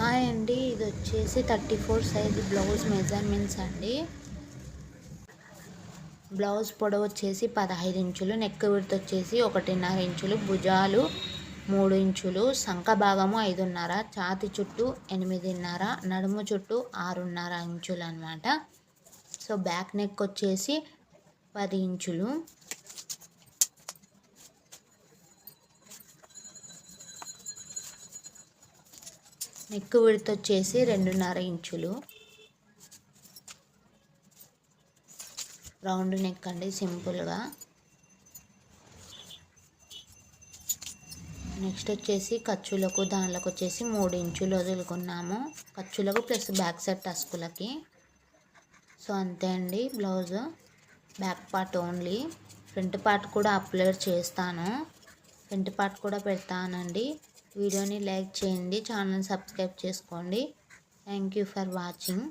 Hi అండి, ఇది వచ్చేసి 34 సైజ్ బ్లౌజ్ మెజర్మెంట్స్ అండి. బ్లౌజ్ పొడవు వచ్చేసి 15 ఇంచులు, నెక్ విడ్త్ వచ్చేసి 1.5 ఇంచులు, భుజాలు 3 ఇంచులు, సంఖ భాగము 5.5, ఛాతి చుట్టూ 8.5, నడుము చుట్టూ 6.5 ఇంచులు అనమాట. సో బ్యాక్ నెక్ వచ్చేసి 10 ఇంచులు. నెక్ విడ్త్ వచ్చేసి 2.5 ఇంచులు. రౌండ్ నెక్ అండి, సింపుల్గా. నెక్స్ట్ వచ్చేసి ఖర్చులకు దానిలకు వచ్చేసి 3 ఇంచులు వదులుకున్నాము, ఖర్చులకు ప్లస్ బ్యాక్ సైడ్ టస్కులకి. సో అంతే అండి blouse. Back part only, front part కూడా అప్లోడ్ చేస్తాను, ఫ్రంట్ పార్ట్ కూడా పెడతానండి. వీడియోని లైక్ చేయండి, ఛానల్ సబ్స్క్రైబ్ చేసుకోండి. Thank you for watching.